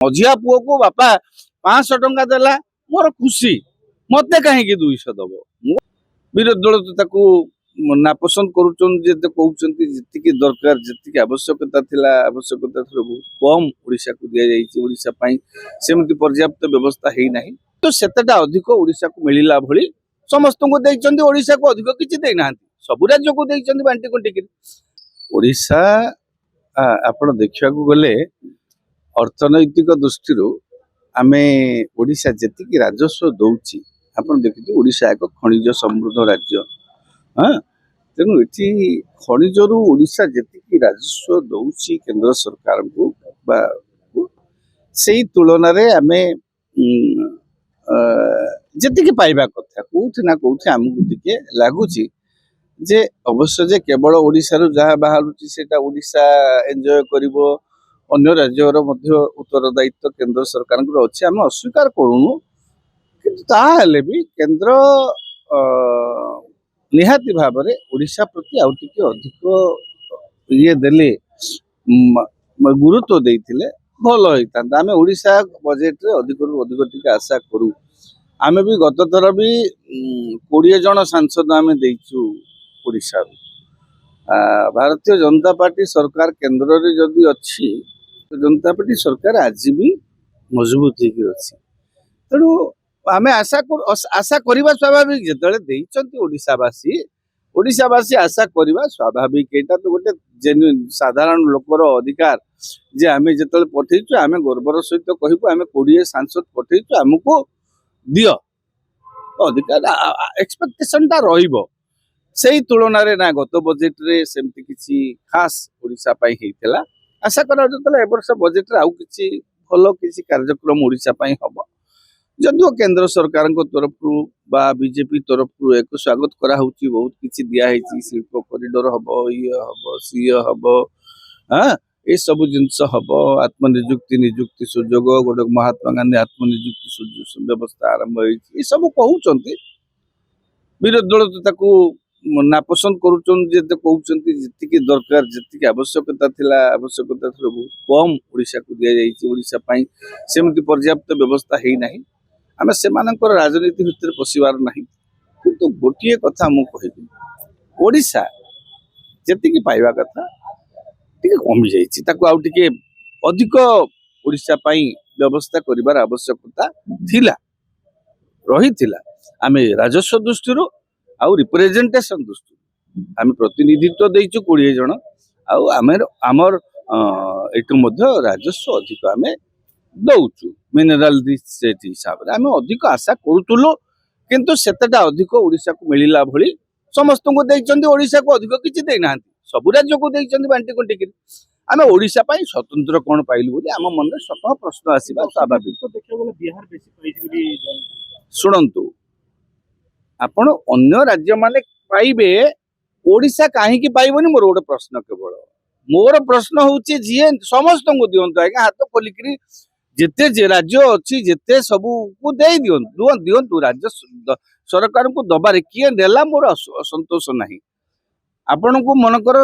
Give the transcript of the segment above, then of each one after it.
मझिया पुओ को बापा 500 टंका देला मोर खुशी मते कहीं 200 दब विरोधी दल तो ताकू नापसंद करुँच दरकार जी आवश्यकता थिला आवश्यकता बहुत कम ओडिशा को दि जाइए ओडिशा सेमती पर्याप्त व्यवस्था है ना तो सेटा अधिक ओडिशा को मिलला भली समस्त को देइचंदी ओडिशा को अधिक किछि देना सब राज्य को देइचंदी बांटी कोंटी ओडिशा आपण देखा गले अर्थनैतिक दृष्टि आमे ओडिशा जेतिकी राजस्व दौची आपण देखिए ओडिशा एक खनिज समृद्ध राज्य हाँ तेणु ये खनिजरू ओडिशा जेतिकी राजस्व दौची केंद्र सरकार को से तुलन आमे जेतिकी पाइबा कथा कोठी ना कोठी आमको टिके लागुची जे अवश्य जे केवल ओडिशा रु जहाँ बाहरुची सेटा ओडिशा एंजॉय करिवो अन्य राज्यर मध्य उत्तरदायित्व केंद्र सरकार को अच्छे आम अस्वीकार करूनु किंतु ताहले भी केंद्र निहाती भाव में ओडिशा प्रति आउ टिके अधिक ये देले गुरुत्व देइथिले भल होता आम ओडिशा बजेट रे अधिक अधिक टिके आशा करू आमे भी गत थर भी 20 जन सांसद आमे देइचु ओडिशा भारतीय जनता पार्टी सरकार केंद्र रे जदि अच्छी जनता पार्टी सरकार आज भी मजबूत होगी तेणु आम आशा करवा स्वाभाविक जो ओडिशावासी आशा करवा स्वाभाविक यहाँ तो गोटे जेन्युइन साधारण लोकर अधिकार जे आम जो पठेचु आम गर्वर सहित कहूँ आम 20 सांसद पठेचु आमको दियो अधिकार एक्सपेक्टेशन टा रहिबो सेही तुलन ना गत बजेट रे सेमती किछि खास ओडिशा पई हेइतला आशा करा जतले ए वर्ष बजेट रे आउ किछि भलो किछि कार्यक्रम ओडिशा पई हबो जदिओ केंद्र सरकार को तरफ बा बीजेपी तरफ एक स्वागत करा होउची बहुत किछि दिया हेछि शिल्प कॉरिडोर हबो ये हबो सी हबो हां ए सब जिंस हबो निजुक्ति सुजोग गोटे महात्मा गांधी आत्मनिजुक्ति व्यवस्था आरंभ होइछि ए सब कहउचंती विरोधी दल तो ताकू नापसंद करुँच दरकार जी आवश्यकता थिला आवश्यकता बहुत कम ओडिशा को दि जाइए ओडिशा सेमती पर्याप्त व्यवस्था है ना आम से राजनीति भितर पशिबार नहीं किंतु गोटे कथा मु कहबी ओडिशा जेतिकी पाइबा कथा टिके कमी जाइए ताकू आउ टिके अधिक ओडिशा व्यवस्था करिवार आवश्यकता थिला रही थिला आमे राजस्व दृष्टि आउ रिप्रेजेंटेशन दृष्टि आम प्रतिनिधित्व देइचु 20 जन आउ आमर एटु मध्य राजस्व अधिक आम दौचु मिनरल स्टेट हिसाब से आम अधिक आशा करूतुलो किंतु सेटा अधिक ओडिशा को मिलला भली समस्त को देइचंदी ओडिशा को अधिक किछि देना सब राज्य को देइचंदी बांटी कोंटी आम ओडिशा पई स्वतंत्र कोन पाइलु बोली आम मन में स्वतः प्रश्न आसीबा स्वाभाविक तो देखियो बोले बिहार बेसी पाइछि बोली सुनंतु आपण अन्य राज्य माने पाइबे ओडिशा काहे पाइबनी मोर गोटे प्रश्न केवल मोर प्रश्न होची जी समस्त को दियंतु आज्ञा हाथ खोलिकी जेते जे राज्य अच्छी जेते सबू को दे दियंतु राज्य सरकार को दबारे किए देला मोर असंतोष नहीं आपण को मनकर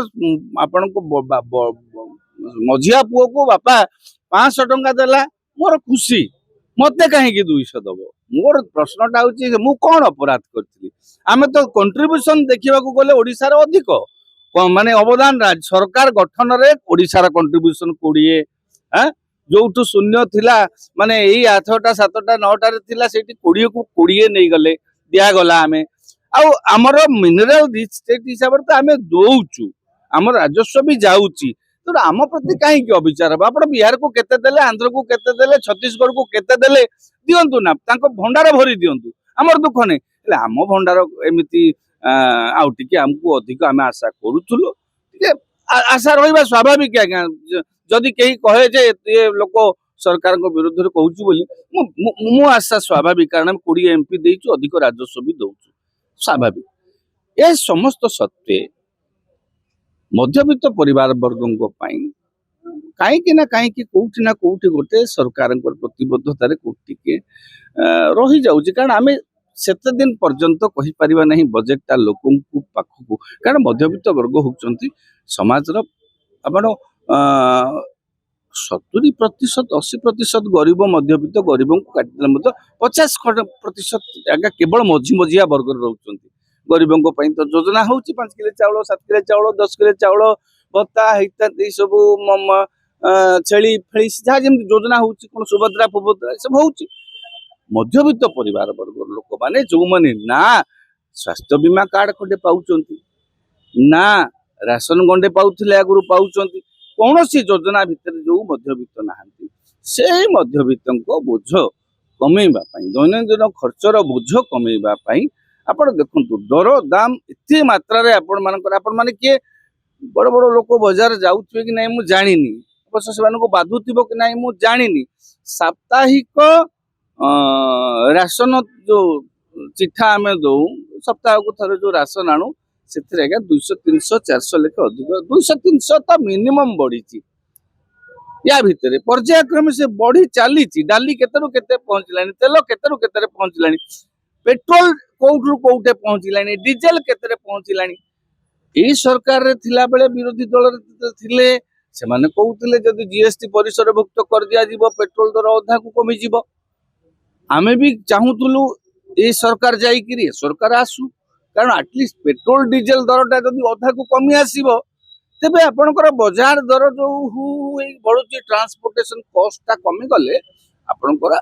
आपण को मझिया पुओ को बापा 500 टंका देला मोर खुशी मते कहीं 200 दब मोर प्रश्नटा हूँ मु कौन अपराध करी आम तो कंट्रीब्यूशन देखा गले ओडिशार अधिक माने अवदान सरकार गठन रे ओडिशार कंट्रीब्यूशन 20 जो शून्य थिला माने यही 8टा 7टा 9टा रे थिला सेठी 20 को 20 नहीं गले दिया गला आमे आमर मिनरल रिच स्टेट हिसाब से आम दौचु आम राजस्व भी जाऊँगी तो आम प्रति कहीं अविचार हम आप बिहार को केते देले आंध्र को केते देले छत्तीसगढ़ को केते देले दियंतु ना तांको भंडार भरी दियंतु आमर दुख नहीं आम भंडार एमती आउ टिके आमको अधिक आम आशा करूथुलो आशा रहिबा स्वाभाविक आज्ञा जदि कहीं कहे जे ये लोक सरकार को विरुद्ध रे कहूची बोली मु आशा स्वाभाविक कारण 20 एमपी देइछु अधिक राजस्व भी दउछु स्वाभाविक ए समस्त सत्वे मध्यवित्त परिवार वर्गों कहीं कौटी ना कौटी गोटे सरकार प्रतिबद्धतार कौटिके रही जाऊँ कारण आम सेते दिन पर्यंत कही परिबा नहीं बजेटटा लोकन को पाखकू कारण मध्यवित्त वर्ग होउचंती समाजर आपण 70% 80% गरीब मध्यवित्त गरीब को काटिदेले 50% आज्ञा केवल मझी मझिया वर्ग रोच गरीबों तो योजना हूँ 5 किलो चाउल 7 किलो चाउल 10 किलो चाउल भत्ता इत्यादि सब छेली फेली जहाँ जमी योजना हूँ कौन सुभद्रा फुभद्रा सब हूँ मध्यवित्त परिवार वर्ग लोक मैंने जो मैंने ना स्वास्थ्य बीमा कार्ड खंडे पाँच ना राशन गंडे पाउथिले आगुरु पाउचंती कौन सी योजना भितर जो मध्यवित्त नहांती से मध्यवित्त बोझ कमेवा दैनंदिन खर्चर बोझ कमेवा आपण देखंतु दर दाम एते मात्रा रे आपण मानकर आपण माने के बड़ बड़ लोक बाजार जाउथबे कि नाही मु जानिनी अवश्य सेमान को बाधुथिबो कि नाही मु जानिनी साप्ताहिक राशन जो चिठा आमे दो सप्ताह को थरे जो राशन आणु से आज्ञा 200 300 400 लेखे अधिक 200 300 तो मिनिमम बढ़ी या भितर पर्यायक्रमे से बढ़ी चली डाली केतरु केते पहुंचलानी तेल केतरु केते पहुंचलानी पेट्रोल कोउठु कोउठे पहुंचलानी डीजल केते पहुंचलानी एई सरकार रे थिला बेले विरोधी दल रे थिले से माने कहउतिले जदि जीएसटी परिसर भुक्त कर दिया जीवो पेट्रोल दर अधा को कमी जीवो आमे भी चाहूतुलु ए सरकार जाई कि सरकार आसु कारण एटलिस्ट पेट्रोल डीजल दरटा जदि अधा को कमी आसीबो तेबे आपनकर बाजार दर जो बढ़ुची ट्रांसपोर्टेशन कॉस्टा कमी गले आपनकर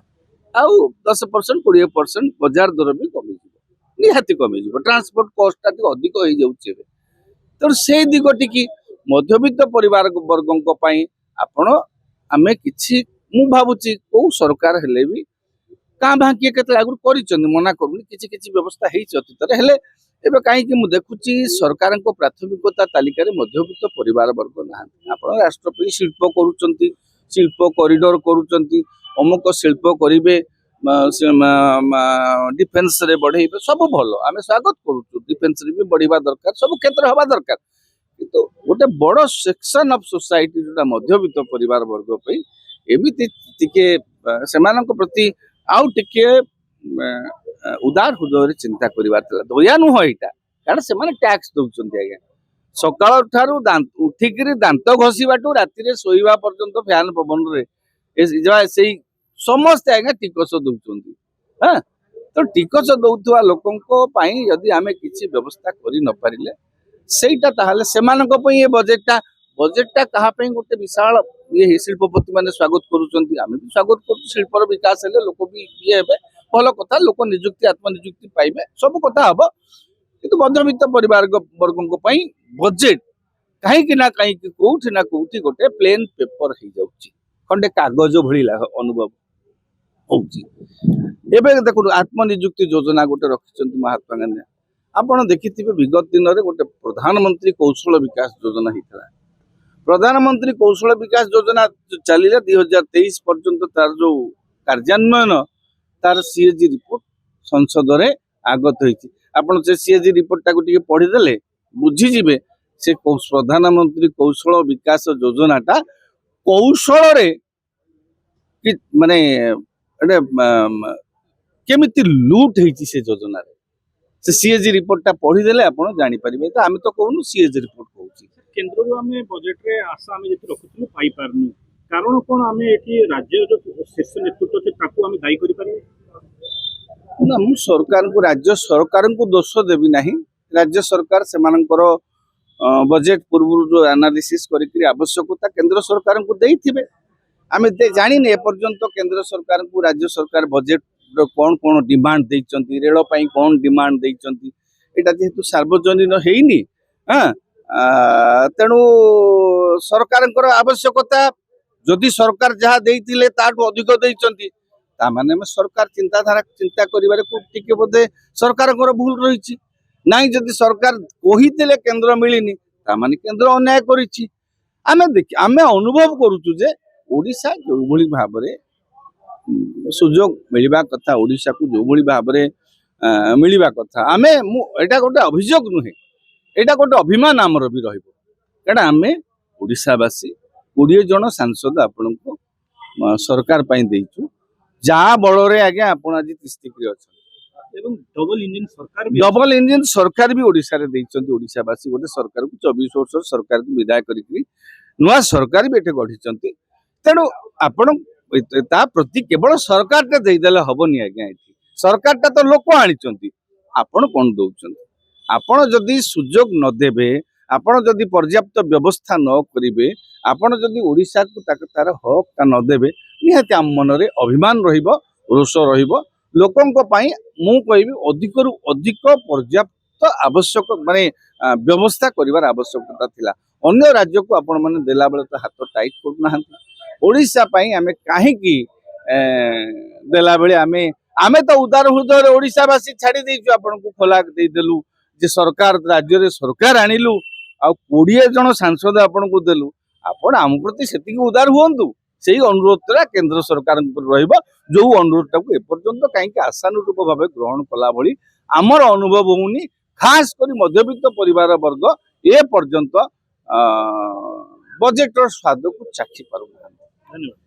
आउ 10% 20% बाजार दर भी कमी निहाती कमी ट्रांसपोर्ट कॉस्टा अधिक हो जाउची तो से दिगटी की मध्यवित्त परिवार वर्गों आपण आमे किछि मु भाबुची को सरकार हेले भी का भांकिए केते आगु करिचंदी मना करूनी किछि किछि व्यवस्था हेछि अतीत रे हेले एबे काहे कि मु देखुची सरकार को प्राथमिकता तालिका रे मध्यवित्त परिवार वर्ग ना आपण राष्ट्रपति शिल्प करूचंती शिल्प कॉरिडोर करूचंती अमुक शिल्प करिवे डिफेन्स रे बढ़ेइबे सब भलो आमे स्वागत करूछु डिफेन्स रे भी बढ़िबा दरकार सब क्षेत्र हवा दरकार किंतु गोटे बड़ सेक्शन ऑफ सोसाइटी जोटा मध्यवित्त परिवार वर्ग पे एमिति टिके सेमानक प्रति आउ टिके उदार हृदय चिंता करिवार तला दया नु होइटा कारण से माने टैक्स दउचंती आज्ञा सकाळ ठारू दांत उठिकरी दांत घसीबाटू राति रे सोइबा पर्यंत फैन पवन रे सेई समस्त आज्ञा टिकस दउचंती हां तो टिकस दउथवा लोकंको पई यदि आमे किछि व्यवस्था करि न पारिले सेटा ताहाले सेमानक पई ए बजेटटा कहा पई गोटे विशाल ये शिल्पपति माने स्वागत करूचंती आमे भी स्वागत करू शिल्पर विकास हेले लोक भी ये हेबे भल कथा लोक नियुक्ति आत्मनियुक्ति पाइबे सब कथा हबो किंतु मध्यवित्त परिवार वर्गों पई बजेट कहीं कि ना कहीं कोठी ना कोठी गोटे प्लेन पेपर हो जाउची खंडे कागज भली अनुभव होउची एबे देखु आत्मनियुक्ति योजना गोटे रखिचंती महात्मा गांधी आपण देखिथिबे विगत दिन रे गोटे प्रधानमंत्री कौशल विकास योजना हितला प्रधानमंत्री कौशल विकास योजना चलिला 2023 पर्यंत तार जो कार्यान्वयन तार सीएजी रिपोर्ट संसद रे आगत होईची आपण से सीएजी रिपोर्ट टाको टिके पढी देले बुझी जिवे से प्रधानमंत्री कौशल विकास योजनाटा कौशल रे कि माने एडे केमिति लूट हेची से योजना रे से सीएजी रिपोर्ट टा पढी देले आपण जानि परिबे तो आमे तो कहनु सीएजी रिपोर्ट कहूची केंद्र जो आमे बजेट रे आशा आमे जति रखुथु पाई पारनु कारण कोन आमे एठी राज्य जो शीर्ष नेतृत्व से ताकू आमे दायी करि पारे ना मु सरकार को राज्य सरकार को दोष देबी नहीं राज्य सरकार सेमानकर बजेट पूर्व जो एनालिसिस करी आवश्यकता केंद्र सरकार को देइथिबे आमे जानि ने पर्यंत केंद्र सरकार को राज्य सरकार बजेट कौन कौन डिमांड देइचंती रेल पई कौन डिमांड देइचंती एटा जेहेतु सार्वजनिक हेइनी हां तेणु सरकार आवश्यकता जदि सरकार जहाँ देइतिले ताठू अधिक देइचंती ता माने में सरकार चिंताधारा चिंता करिबारे को टिके बोधे सरकार भूल रही नाई जदि सरकार कहितिले केंद्र मिलिनी ता माने केंद्र अन्याय करिछि आमे अनुभव करूछु जे ओडिशा जो भली भाबरे सुजोग मिलवा कथा ओडिशा को जो भली भाबरे मिलवा कथा आमे एटा गोटे अभियोग नुहे एटा गोटे अभिमान आमर भी रहिबो कारण आमे ओडिशावासी 20 जन सांसद आपण को सरकार पई देइछु जा बळरे आगे आपण आज तिस्तिक्रिय अछि एवं डबल इंजन सरकार भी ओडिशा रे देइचंती ओडिशावासी गोटे सरकार को 24 वर्ष सरकार को विदाय करिकरी नुआ सरकार भी एटे गढिचंती ତେଣୁ ଆପଣ ତା ପ୍ରତି କେବଳ ସରକାରଟା ଦେଇଦେଲେ ହବନି ଆଜ୍ଞା। ଏଠି ସରକାରଟା ତ ଲୋକ ଆଣିଛନ୍ତି, ଆପଣ କଣ ଦଉଛନ୍ତି? ଆପଣ ଯଦି ସୁଯୋଗ ନ ଦେବେ, ଆପଣ ଯଦି ପର୍ଯ୍ୟାପ୍ତ ବ୍ୟବସ୍ଥା ନ କରିବେ, ଆପଣ ଯଦି ଓଡ଼ିଶାକୁ ତାର ହକ୍ ନ ଦେବେ, ନିହାତି ଆମ ମନରେ ଅଭିମାନ ରହିବ, ରୋଷ ରହିବ। ଲୋକଙ୍କ ପାଇଁ ମୁଁ କହିବି ଅଧିକରୁ ଅଧିକ ପର୍ଯ୍ୟାପ୍ତ ଆବଶ୍ୟକ ମାନେ ବ୍ୟବସ୍ଥା କରିବାର ଆବଶ୍ୟକତା ଥିଲା। ଅନ୍ୟ ରାଜ୍ୟକୁ ଆପଣମାନେ ଦେଲାବେଳେ ତ ହାତ ଟାଇଟ୍ କରୁନାହାନ୍ତି। ଓଡ଼ିଶା ପାଇଁ ଆମେ କାହିଁକି ଦେଲାବେଳେ ଆମେ ତ ଉଦାର ହୃଦୟରେ ଓଡ଼ିଶାବାସୀ ଛାଡ଼ି ଦେଇଛୁ, ଆପଣଙ୍କୁ ଖୋଲା ଦେଇଦେଲୁ ଯେ ସରକାର ରାଜ୍ୟରେ ସରକାର ଆଣିଲୁ ଆଉ 20 ଜଣ ସାଂସଦ ଆପଣଙ୍କୁ ଦେଲୁ। ଆପଣ ଆମ ପ୍ରତି ସେତିକି ଉଦାର ହୁଅନ୍ତୁ। ସେଇ ଅନୁରୋଧଟା କେନ୍ଦ୍ର ସରକାରଙ୍କ ଉପରେ ରହିବ, ଯୋଉ ଅନୁରୋଧଟାକୁ ଏପର୍ଯ୍ୟନ୍ତ କାହିଁକି ଆଶାନୁରୂପ ଭାବେ ଗ୍ରହଣ କଲା ଭଳି ଆମର ଅନୁଭବ ହଉନି। ଖାସ କରି ମଧ୍ୟବିତ୍ତ ପରିବାର ବର୍ଗ ଏ ପର୍ଯ୍ୟନ୍ତ ବଜେଟର ସ୍ୱାଦକୁ ଚାଖି ପାରୁନାହାନ୍ତି। ଧନ୍ୟବାଦ।